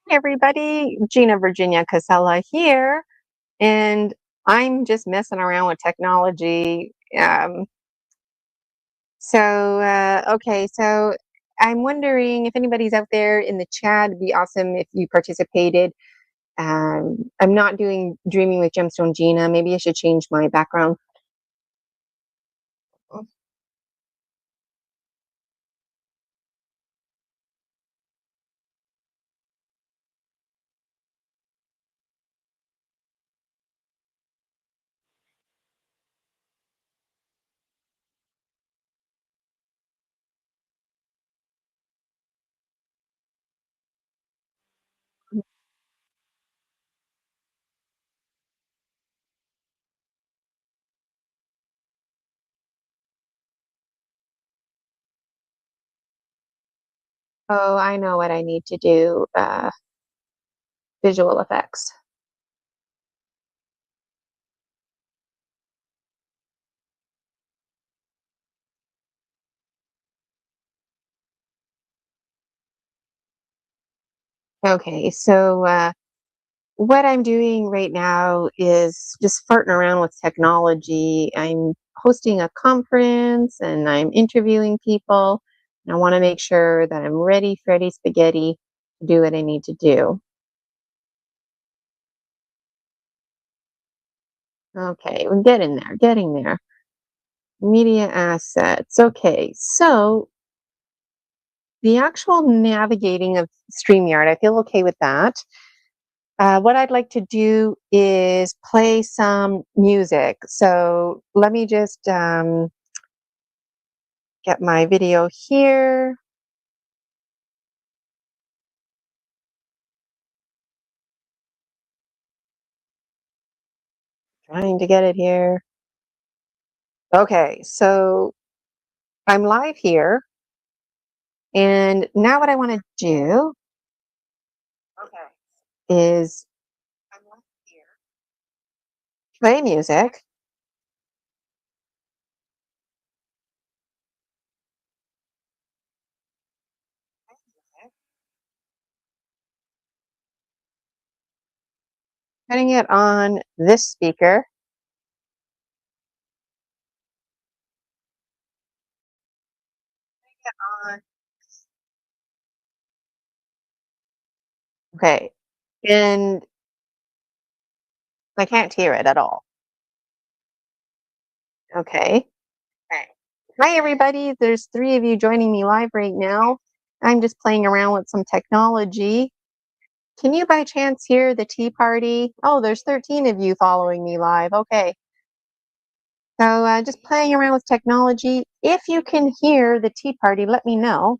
Hey everybody, Gina Virginia Casella here, and I'm just messing around with technology. So I'm wondering if anybody's out there in the chat. It'd be awesome if you participated. I'm not doing Dreaming with Gemstone Gina. Maybe I should change my background. Oh, I know what I need to do. Visual effects. Okay, so what I'm doing right now is just farting around with technology. I'm hosting a conference and I'm interviewing people. And I want to make sure that I'm ready, Freddy Spaghetti, to do what I need to do. Okay, we're getting there. Media assets. Okay, so the actual navigating of StreamYard, I feel okay with that. What I'd like to do is play some music. So let me just get my video here. Trying to get it here. Okay, so I'm live here. And now what I want to do, is I'm live here. Play music. Putting it on this speaker. On. Okay, and I can't hear it at all. Okay. Okay. Hi, everybody. There's 3 of you joining me live right now. I'm just playing around with some technology. Can you by chance hear the tea party? Oh, there's 13 of you following me live. Okay. So just playing around with technology. If you can hear the tea party, let me know.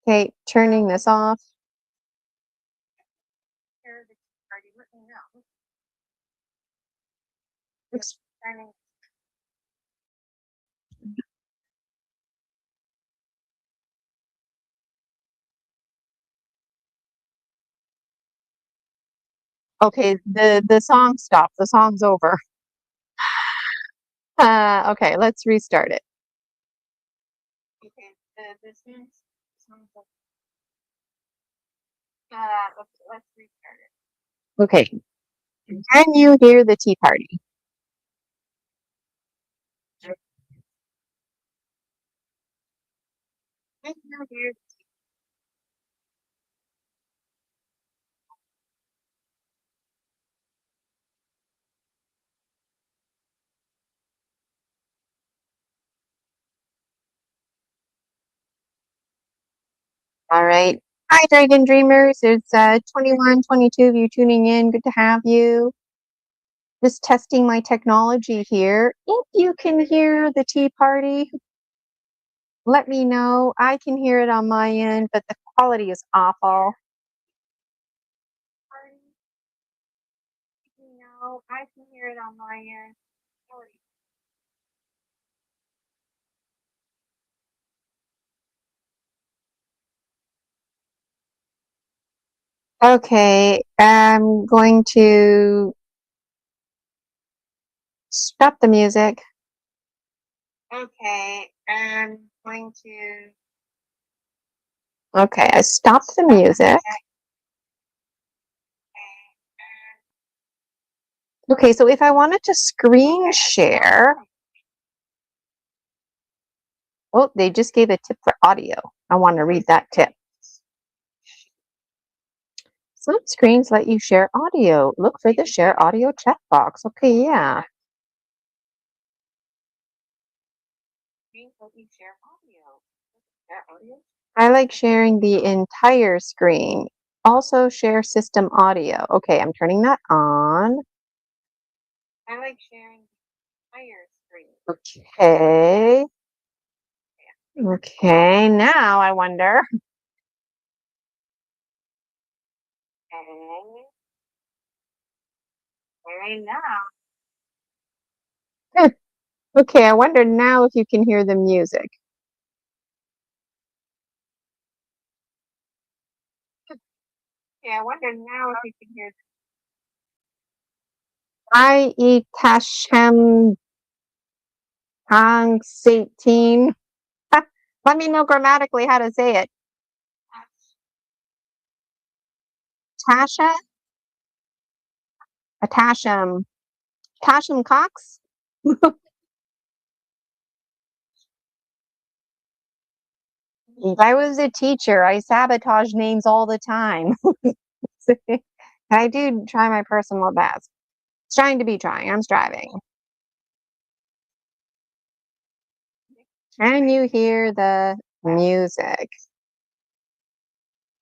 Okay, turning this off. Hear the tea party, let me know. Oops. Okay, the song stopped. The song's over. Okay, let's restart it. Okay, the song's over. Let's restart it. Okay, can you hear the tea party? Can you hear? All right. Hi, Dragon Dreamers. There's 21, 22 of you tuning in. Good to have you. Just testing my technology here. If you can hear the tea party, let me know. I can hear it on my end, but the quality is awful. No, I can hear it on my end. Okay, I'm going to stop the music. Okay, I'm going to Okay, I stopped the music. Okay, so if I wanted to screen share, oh, they just gave a tip for audio. I want to read that tip. Some screens let you share audio. Look for the share audio checkbox. Okay, yeah. I like sharing the entire screen. Also share system audio. Okay, I'm turning that on. I like sharing the entire screen. Okay. Okay, now I wonder. Okay, now. Okay, I wonder now if you can hear the music. Yeah, I wonder now if you can hear. I eat Tashem Hang 18. Let me know grammatically how to say it. Tasha? A Tashem. Tashem Cox? If I was a teacher, I sabotage names all the time. I do try my personal best. Trying to be trying. I'm striving. Can you hear the music?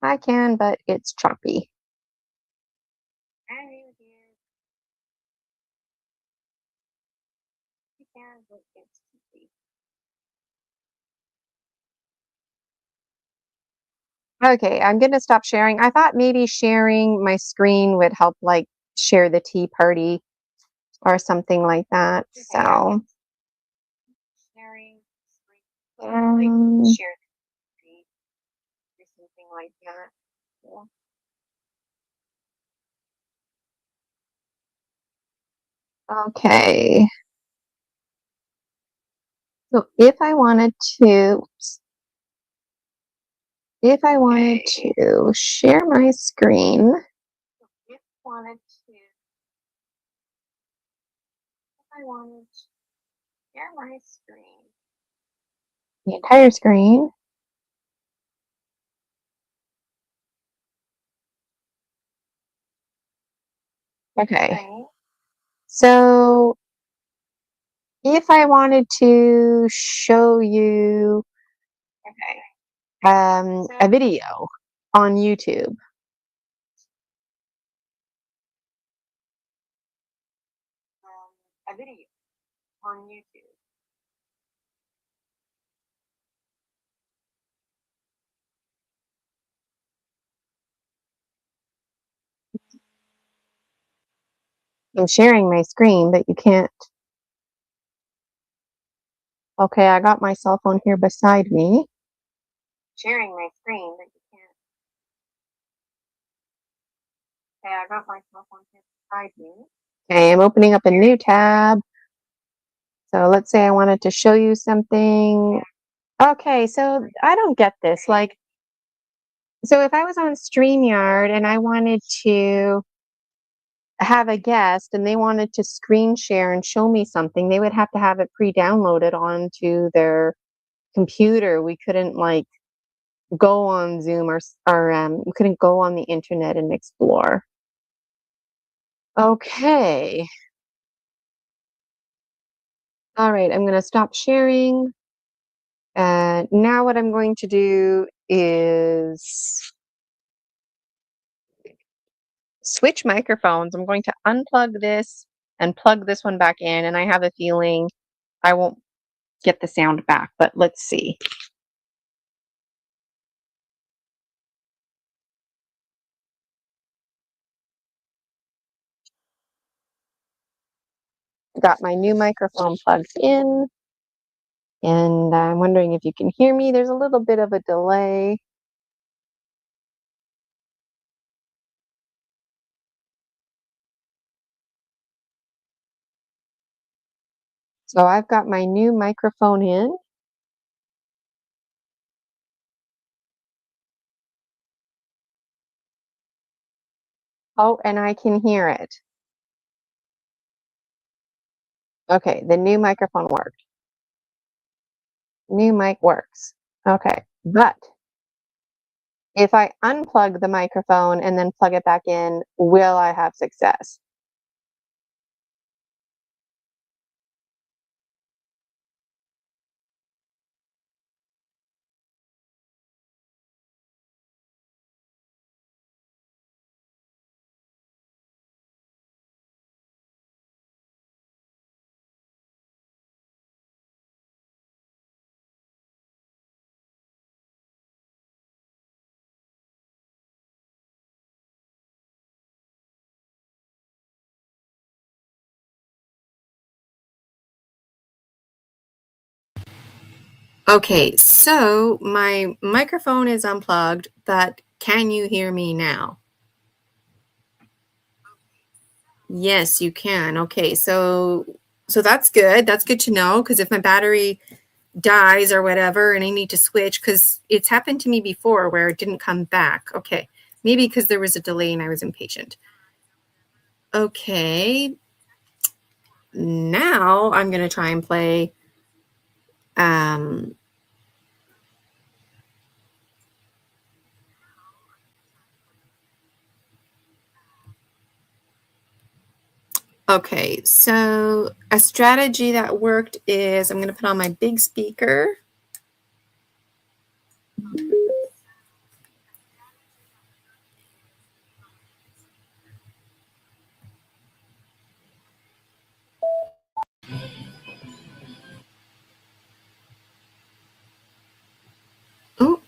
I can, but it's choppy. Can you hear? I can, but it's choppy. Okay, I'm gonna stop sharing. I thought maybe sharing my screen would help, like share the tea party or something like that. So, sharing screen, like share the tea or something like that. Yeah. Okay. So if I wanted to share my screen, if I wanted to share my screen, the entire screen. Okay. So if I wanted to show you a video on YouTube. A video on YouTube. I'm sharing my screen, but you can't. Okay, I got my cell phone here beside me. Sharing my screen, but you can't. Okay, I got my cell phone here beside me. Okay, I'm opening up a new tab. So let's say I wanted to show you something. Okay, so I don't get this. Like, so if I was on StreamYard and I wanted to have a guest and they wanted to screen share and show me something, they would have to have it pre-downloaded onto their computer. We couldn't like go on Zoom or we couldn't go on the internet and explore. Okay. All right, I'm going to stop sharing. And now what I'm going to do is switch microphones. I'm going to unplug this and plug this one back in. And I have a feeling I won't get the sound back, but let's see. Got my new microphone plugged in. And I'm wondering if you can hear me. There's a little bit of a delay. So I've got my new microphone in. Oh, and I can hear it. Okay, the new microphone worked. New mic works. Okay, but if I unplug the microphone and then plug it back in, will I have success? Okay, so my microphone is unplugged, but can you hear me now? Yes, you can. Okay, so that's good. That's good to know, because if my battery dies or whatever and I need to switch, because it's happened to me before where it didn't come back. Okay, maybe because there was a delay and I was impatient. Okay, now I'm going to try and play okay, so a strategy that worked is I'm going to put on my big speaker. Oh.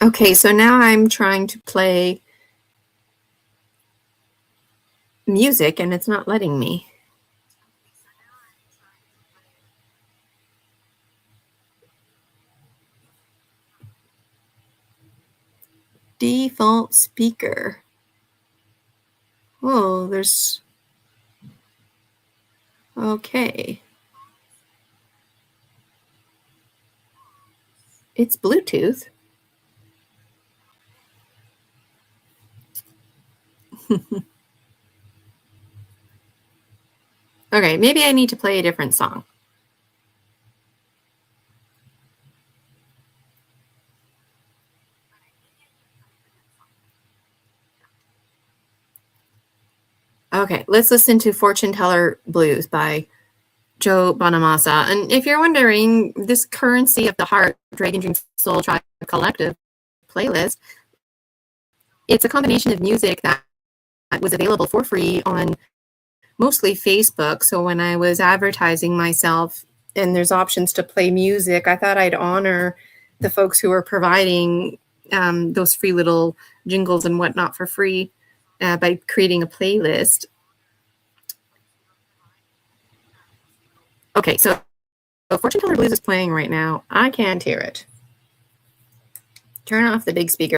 Okay, so now I'm trying to play music and it's not letting me. Default speaker. Oh, there's... Okay. It's Bluetooth. Okay, maybe I need to play a different song. Okay, let's listen to Fortune Teller Blues by Joe Bonamassa. And if you're wondering, this Currency of the Heart, Dragon Dream Soul Tribe Collective playlist, it's a combination of music that was available for free on mostly Facebook. So when I was advertising myself and there's options to play music, I thought I'd honor the folks who are providing those free little jingles and whatnot for free by creating a playlist. Okay, so Fortune Teller Blues is playing right now. I can't hear it. Turn off the big speaker.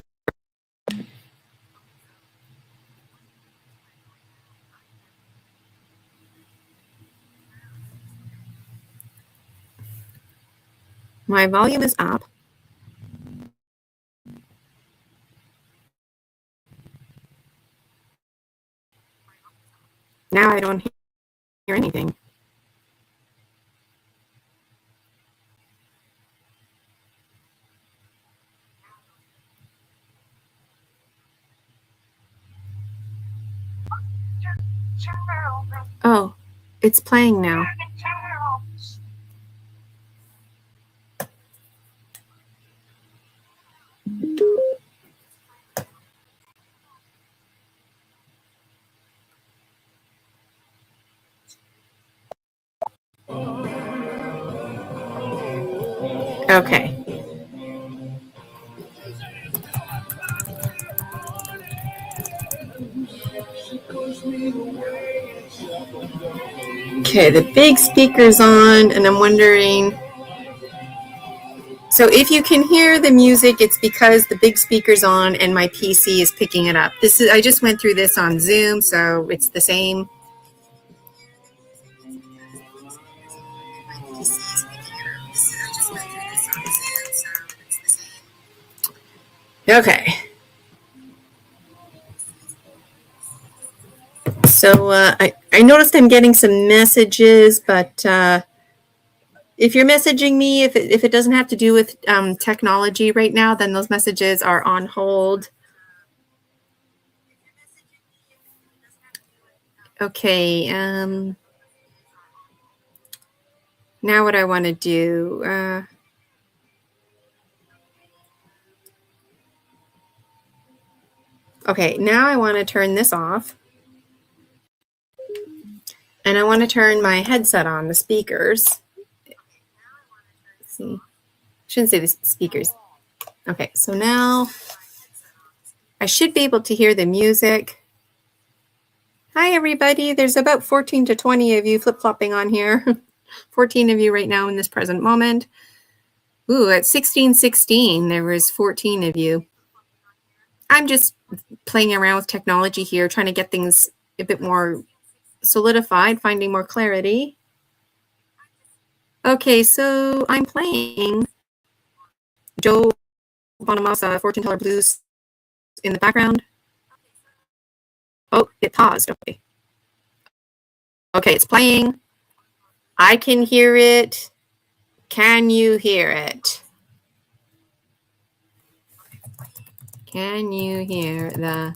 My volume is up. Now I don't hear anything. Oh, it's playing now. Okay. Okay, the big speaker's on, and I'm wondering... So if you can hear the music, it's because the big speaker's on and my PC is picking it up. I just went through this on Zoom, so it's the same. Okay. So I noticed I'm getting some messages, but if you're messaging me, if it doesn't have to do with technology right now, then those messages are on hold. Okay. Now what I want to do. Okay, now I want to turn this off. And I want to turn my headset on, the speakers. Let's see. I shouldn't say the speakers. Okay, so now I should be able to hear the music. Hi, everybody. There's about 14 to 20 of you flip-flopping on here. 14 of you right now in this present moment. Ooh, at 16:16, there was 14 of you. I'm just playing around with technology here, trying to get things a bit more solidified, finding more clarity. Okay, so I'm playing Joe Bonamassa, Fortune Teller Blues in the background. Oh, it paused. Okay. Okay, it's playing. I can hear it. Can you hear it? Can you hear the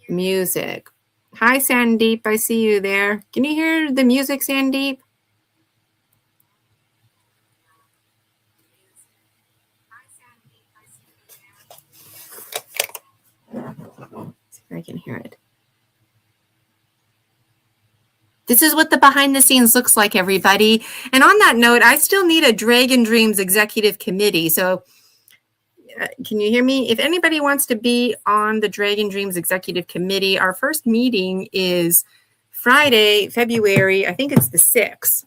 music? Hi, Sandeep. I see you there. Can you hear the music, Sandeep? See if I can hear it. This is what the behind the scenes looks like, everybody. And on that note, I still need a Dragon Dreams executive committee. So can you hear me? If anybody wants to be on the Dragon Dreams executive committee, our first meeting is Friday, February, I think it's the 6th.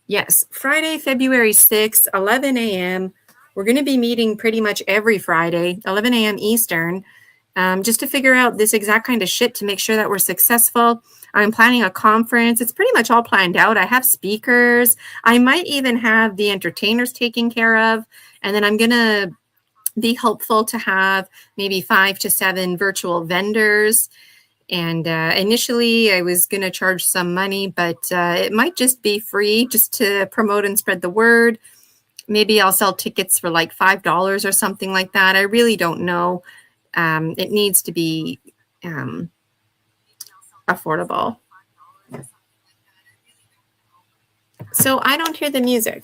Yes, Friday, February 6th, 11 a.m. We're going to be meeting pretty much every Friday, 11 a.m. Eastern, just to figure out this exact kind of shit to make sure that we're successful. I'm planning a conference. It's pretty much all planned out. I have speakers. I might even have the entertainers taken care of. And then I'm going to be hopeful to have maybe 5 to 7 virtual vendors. And initially, I was going to charge some money, but it might just be free just to promote and spread the word. Maybe I'll sell tickets for like $5 or something like that. I really don't know. It needs to be affordable. So I don't hear the music.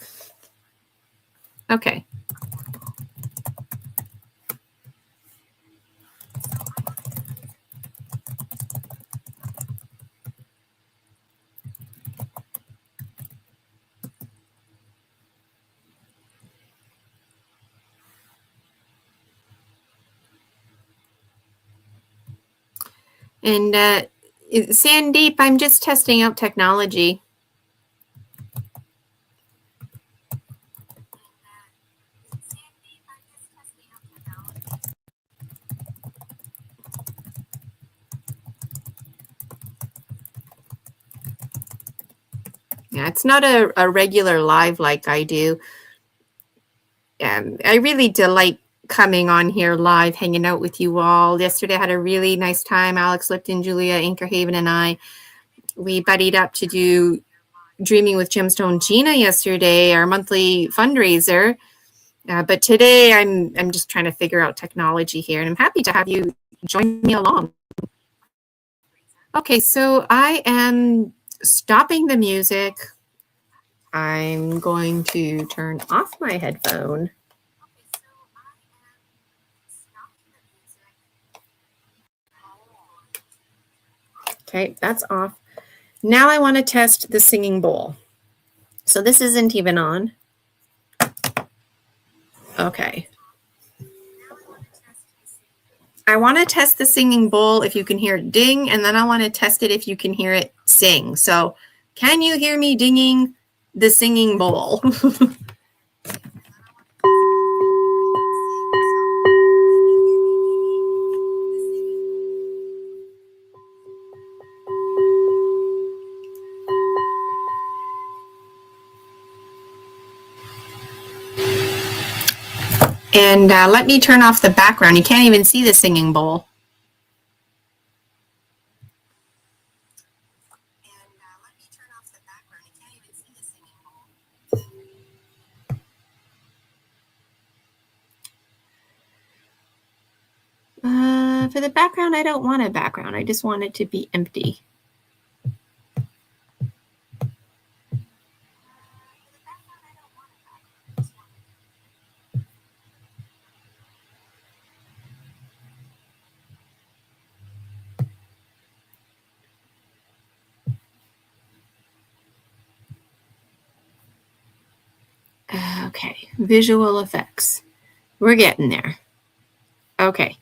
Okay. And Sandeep, I'm just testing out technology. Yeah, it's not a regular live like I do. I really delight coming on here live, hanging out with you all. Yesterday I had a really nice time. Alex Lipton, Julia Inkerhaven, and we buddied up to do Dreaming with Gemstone Gina yesterday, our monthly fundraiser. But today I'm just trying to figure out technology here, and I'm happy to have you join me along. Okay, so I am stopping the music. I'm going to turn off my headphone. Okay, that's off. Now I want to test the singing bowl. So this isn't even on. Okay. I want to test the singing bowl if you can hear it ding, and then I want to test it if you can hear it sing. So can you hear me dinging the singing bowl? And let me turn off the background. You can't even see the singing bowl. For the background, I don't want a background. I just want it to be empty. Okay, visual effects. We're getting there. Okay.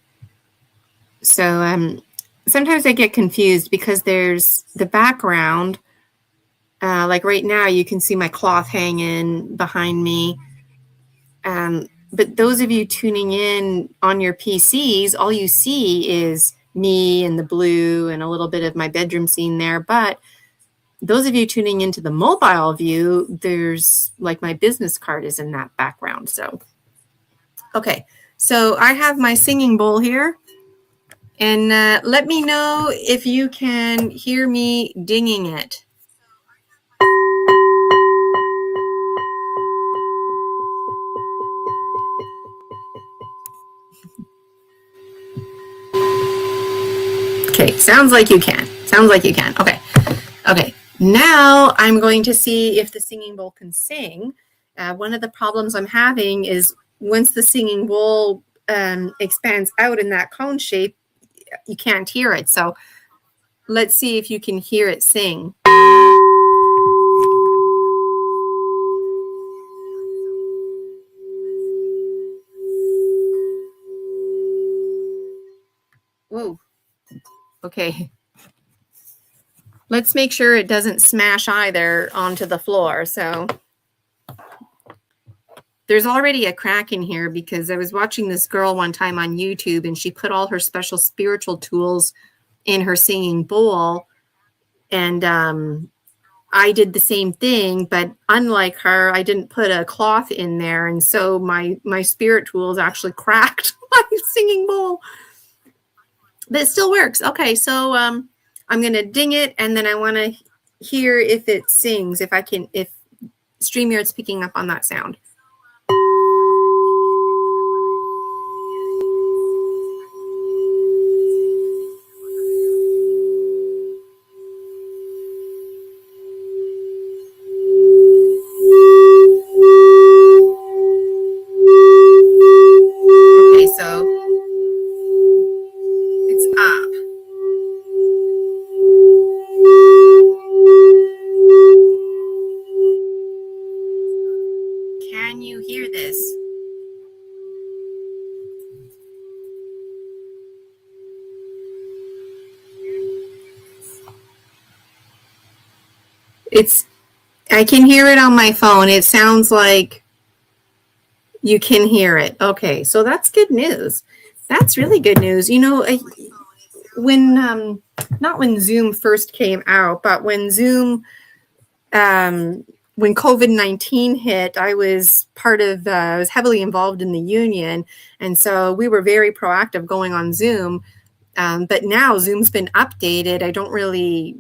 So sometimes I get confused because there's the background. Like right now, you can see my cloth hanging behind me. But those of you tuning in on your PCs, all you see is me and the blue and a little bit of my bedroom scene there. But those of you tuning into the mobile view, there's like my business card is in that background. So, okay. So I have my singing bowl here. And let me know if you can hear me dinging it. Okay, sounds like you can. Sounds like you can. Okay. Okay. Now I'm going to see if the singing bowl can sing. One of the problems I'm having is once the singing bowl expands out in that cone shape, you can't hear it. So let's see if you can hear it sing. Ooh. Okay. Let's make sure it doesn't smash either onto the floor. So there's already a crack in here because I was watching this girl one time on YouTube and she put all her special spiritual tools in her singing bowl. And I did the same thing, but unlike her, I didn't put a cloth in there. And so my spirit tools actually cracked my singing bowl. But it still works. Okay, so I'm going to ding it, and then I want to hear if it sings, if StreamYard's picking up on that sound. Okay, so it's up. Can you hear this? I can hear it on my phone. It sounds like you can hear it. Okay, so that's good news. That's really good news. You know, when not when Zoom first came out, but when Zoom when COVID-19 hit, I was I was heavily involved in the union. And so we were very proactive going on Zoom. But now Zoom's been updated. I don't really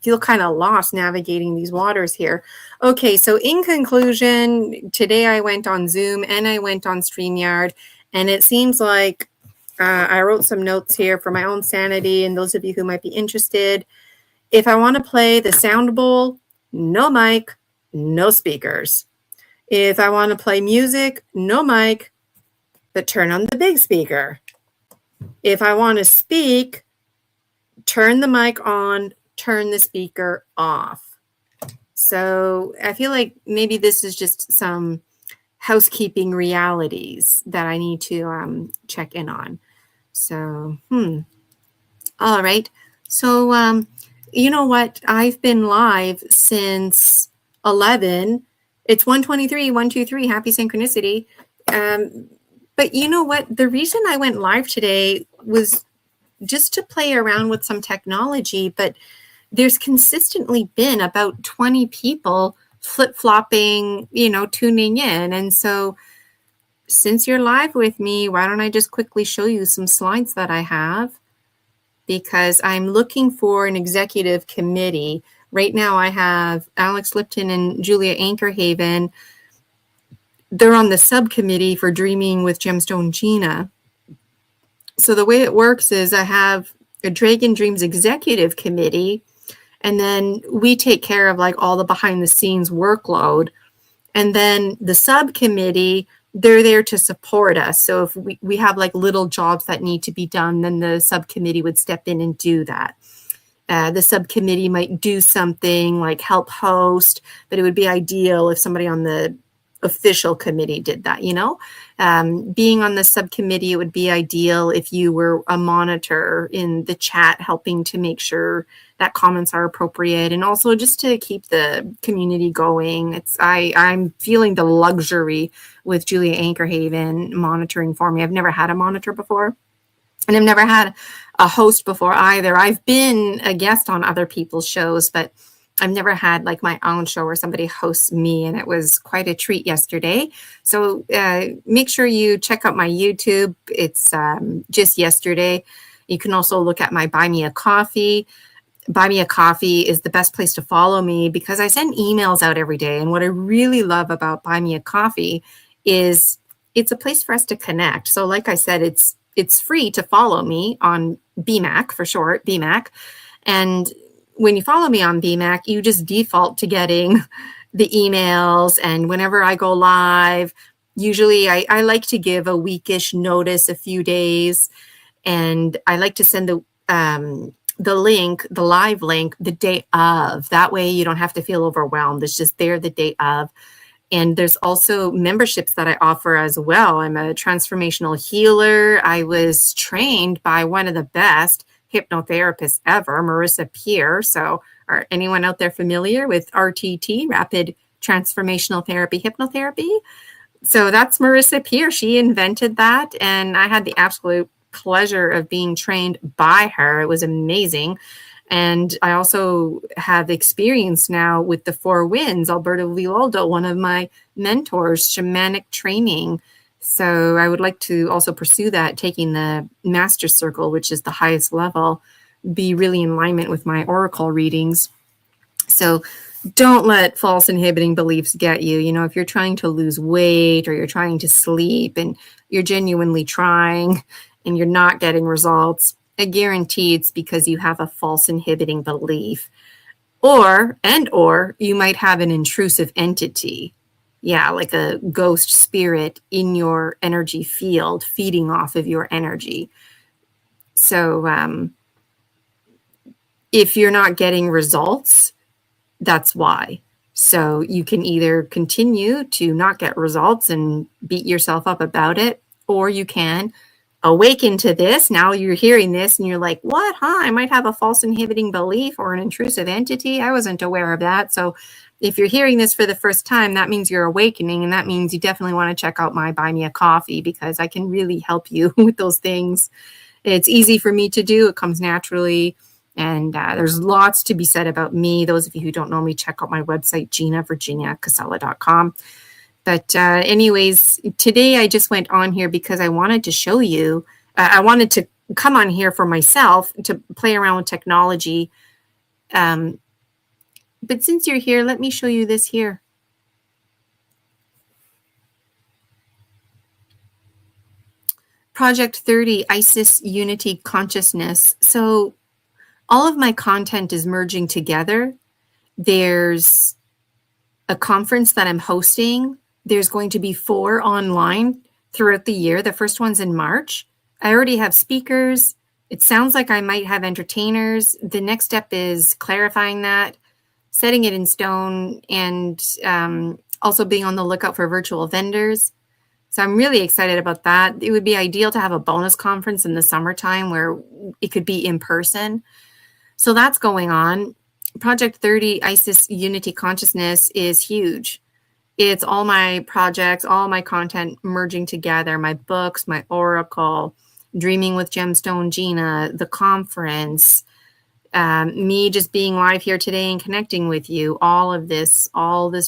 feel kind of lost navigating these waters here. Okay, so in conclusion, today I went on Zoom and I went on StreamYard, and it seems like I wrote some notes here for my own sanity and those of you who might be interested. If I want to play the sound bowl, no mic, no speakers. If I want to play music, no mic, but turn on the big speaker. If I want to speak, turn the mic on, turn the speaker off. So I feel like maybe this is just some housekeeping realities that I need to check in on. So, all right. So, you know what? I've been live since 11. It's 1:23, 123, happy synchronicity. But you know what? The reason I went live today was just to play around with some technology, but there's consistently been about 20 people flip-flopping, tuning in. And so since you're live with me, why don't I just quickly show you some slides that I have, because I'm looking for an executive committee. Right now I have Alex Lipton and Julia Ankerhaven. They're on the subcommittee for Dreaming with Gemstone Gina. So the way it works is I have a Dragon Dreams executive committee, and then we take care of like all the behind the scenes workload. And then the subcommittee, they're there to support us. So if we have like little jobs that need to be done, then the subcommittee would step in and do that. The subcommittee might do something like help host, but it would be ideal if somebody on the official committee did that, you know. Being on the subcommittee, it would be ideal if you were a monitor in the chat, helping to make sure that comments are appropriate, and also just to keep the community going. I'm feeling the luxury with Julia Ankerhaven monitoring for me. I've never had a monitor before, and I've never had a host before either. I've been a guest on other people's shows, but I've never had like my own show where somebody hosts me, and it was quite a treat yesterday. So make sure you check out my YouTube. It's just yesterday. You can also look at my Buy Me a Coffee. Buy Me a Coffee is the best place to follow me because I send emails out every day. And what I really love about Buy Me a Coffee is it's a place for us to connect. So like I said, it's free to follow me on BMAC, for short, BMAC. And when you follow me on BMAC, you just default to getting the emails. And whenever I go live, usually I like to give a weekish notice, a few days. And I like to send the link, the live link, the day of. That way you don't have to feel overwhelmed. It's just there the day of. And there's also memberships that I offer as well. I'm a transformational healer. I was trained by one of the best hypnotherapists ever, Marissa Peer. So are anyone out there familiar with RTT, Rapid Transformational Therapy Hypnotherapy? So that's Marissa Peer. She invented that. And I had the absolute pleasure of being trained by her. It was amazing. And I also have experience now with the Four Winds, Alberto Villoldo, one of my mentors, shamanic training. So I would like to also pursue that, taking the Master Circle, which is the highest level, be really in alignment with my oracle readings. So don't let false inhibiting beliefs get you. You know, if you're trying to lose weight or you're trying to sleep and you're genuinely trying and you're not getting results, I guarantee it's because you have a false inhibiting belief, or you might have an intrusive entity. Yeah, like a ghost spirit in your energy field, feeding off of your energy. So if you're not getting results, that's why. So you can either continue to not get results and beat yourself up about it, or you can awaken to this. Now you're hearing this and you're like, what? I might have a false inhibiting belief or an intrusive entity. I wasn't aware of that. So if you're hearing this for the first time, that means you're awakening. And that means you definitely want to check out my Buy Me a Coffee, because I can really help you with those things. It's easy for me to do. It comes naturally. And there's lots to be said about me. Those of you who don't know me, check out my website, GinaVirginiaCasella.com. But anyways, today I just went on here because I wanted to show you, I wanted to come on here for myself to play around with technology. But since you're here, let me show you this here. Project 30, Isis Unity Consciousness. So all of my content is merging together. There's a conference that I'm hosting. There's going to be 4 online throughout the year. The first one's in March. I already have speakers. It sounds like I might have entertainers. The next step is clarifying that, setting it in stone, and also being on the lookout for virtual vendors. So I'm really excited about that. It would be ideal to have a bonus conference in the summertime where it could be in person. So that's going on. Project 30, Isis Unity Consciousness, is huge. It's all my projects, all my content merging together, my books, my oracle, Dreaming with Gemstone Gina, the conference, me just being live here today and connecting with you, all this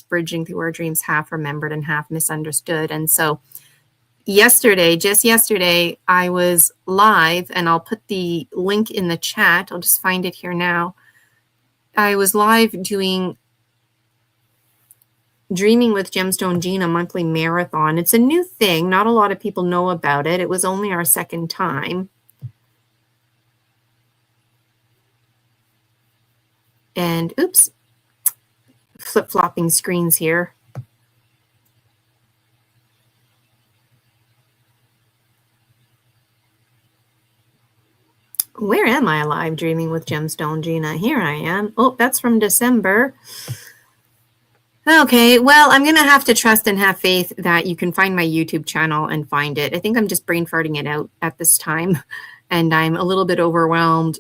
bridging through our dreams, half remembered and half misunderstood. And so yesterday, just yesterday, I was live, and I'll put the link in the chat. I'll just find it here now. I was live doing Dreaming with Gemstone Gina monthly marathon. It's a new thing. Not a lot of people know about it. It was only our second time. And oops, flip-flopping screens here. Where am I live Dreaming with Gemstone Gina? Here I am. Oh, that's from December. Okay, well, I'm going to have to trust and have faith that you can find my YouTube channel and find it. I think I'm just brain farting it out at this time, and I'm a little bit overwhelmed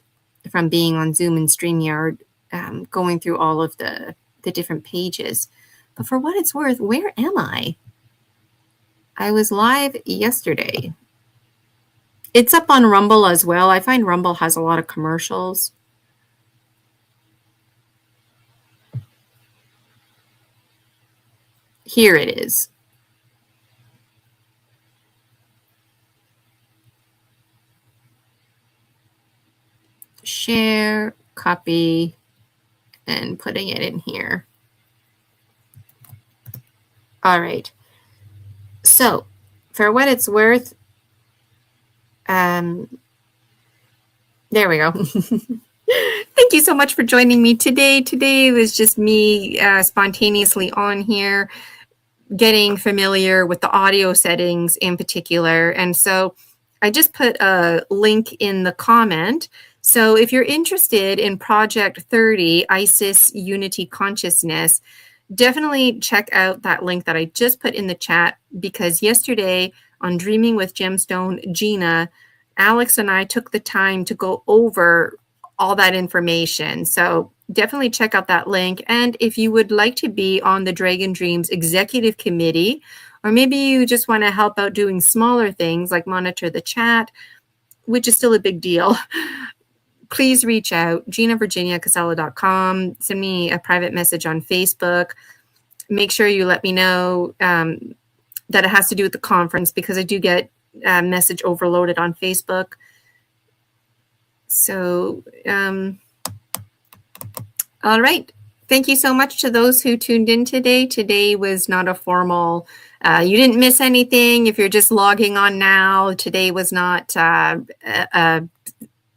from being on Zoom and StreamYard, going through all of the different pages. But for what it's worth, where am I? I was live yesterday. It's up on Rumble as well. I find Rumble has a lot of commercials. Here it is. Share, copy, and putting it in here. All right. So for what it's worth, there we go. Thank you so much for joining me today. Today was just me spontaneously on here, getting familiar with the audio settings in particular. And so I just put a link in the comment. So if you're interested in Project 30, ISIS Unity Consciousness, definitely check out that link that I just put in the chat, because yesterday on Dreaming with Gemstone Gina, Alex and I took the time to go over all that information. So definitely check out that link. And if you would like to be on the Dragon Dreams Executive Committee, or maybe you just want to help out doing smaller things like monitor the chat, which is still a big deal, please reach out, GinaVirginiaCasella.com. Send me a private message on Facebook. Make sure you let me know that it has to do with the conference, because I do get message overloaded on Facebook. So, all right. Thank you so much to those who tuned in today. Today was not a formal, you didn't miss anything if you're just logging on now. Today was not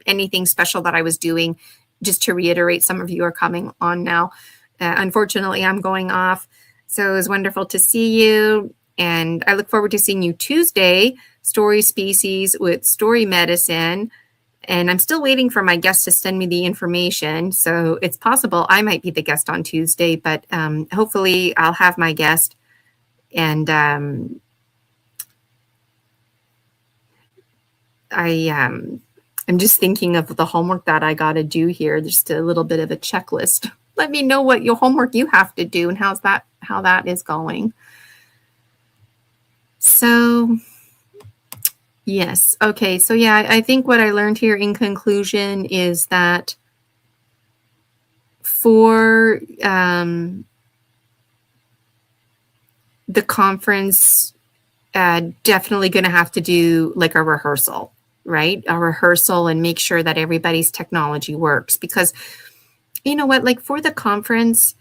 anything special that I was doing. Just to reiterate, some of you are coming on now. Unfortunately, I'm going off. So it was wonderful to see you. And I look forward to seeing you Tuesday, Story Species with Story Medicine. And I'm still waiting for my guest to send me the information. So it's possible I might be the guest on Tuesday, but hopefully I'll have my guest. And I'm just thinking of the homework that I got to do here. Just a little bit of a checklist. Let me know what your homework you have to do and how that is going. So yes. Okay. So yeah, I think what I learned here in conclusion is that for the conference, definitely going to have to do like a rehearsal, right? A rehearsal, and make sure that everybody's technology works, because you know what, like for the conference,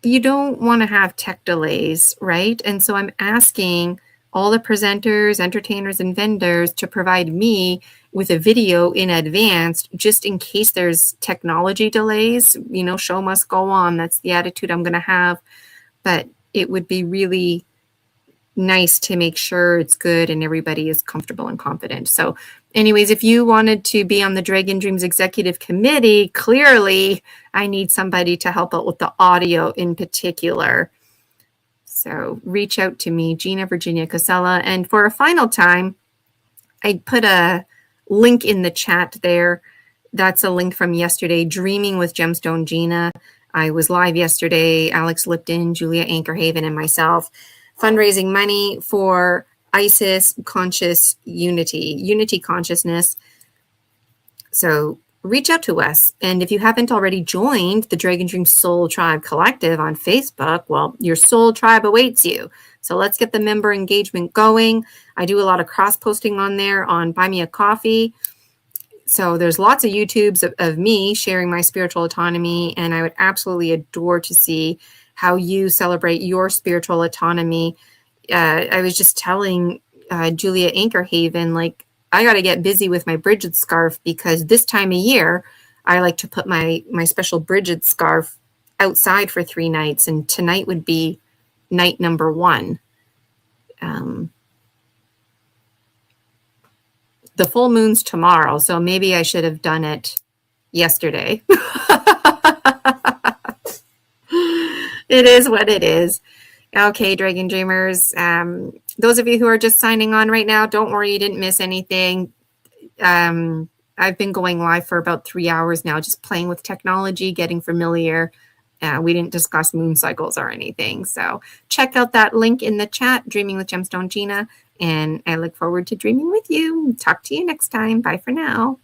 you don't want to have tech delays, right? And so I'm asking all the presenters, entertainers, and vendors to provide me with a video in advance, just in case there's technology delays. You know, show must go on. That's the attitude I'm going to have. But it would be really nice to make sure it's good and everybody is comfortable and confident. So anyways, if you wanted to be on the Dragon Dreams Executive Committee, clearly I need somebody to help out with the audio in particular. So reach out to me, Gina Virginia Casella. And for a final time, I put a link in the chat there. That's a link from yesterday, Dreaming with Gemstone Gina. I was live yesterday, Alex Lipton, Julia Ankerhaven, and myself, fundraising money for ISIS Conscious Unity Consciousness. So reach out to us. And if you haven't already joined the Dragon Dream Soul Tribe Collective on Facebook, well, your soul tribe awaits you. So let's get the member engagement going. I do a lot of cross posting on there on Buy Me a Coffee. So there's lots of YouTubes of me sharing my spiritual autonomy, and I would absolutely adore to see how you celebrate your spiritual autonomy. I was just telling Julia Anchorhaven, like, I got to get busy with my Bridget scarf, because this time of year, I like to put my special Bridget scarf outside for 3 nights, and tonight would be night number 1. The full moon's tomorrow, so maybe I should have done it yesterday. It is what it is. Okay, Dragon Dreamers. Those of you who are just signing on right now, don't worry, you didn't miss anything. I've been going live for about 3 hours now, just playing with technology, getting familiar. We didn't discuss moon cycles or anything. So check out that link in the chat, Dreaming with Gemstone Gina, and I look forward to dreaming with you. Talk to you next time. Bye for now.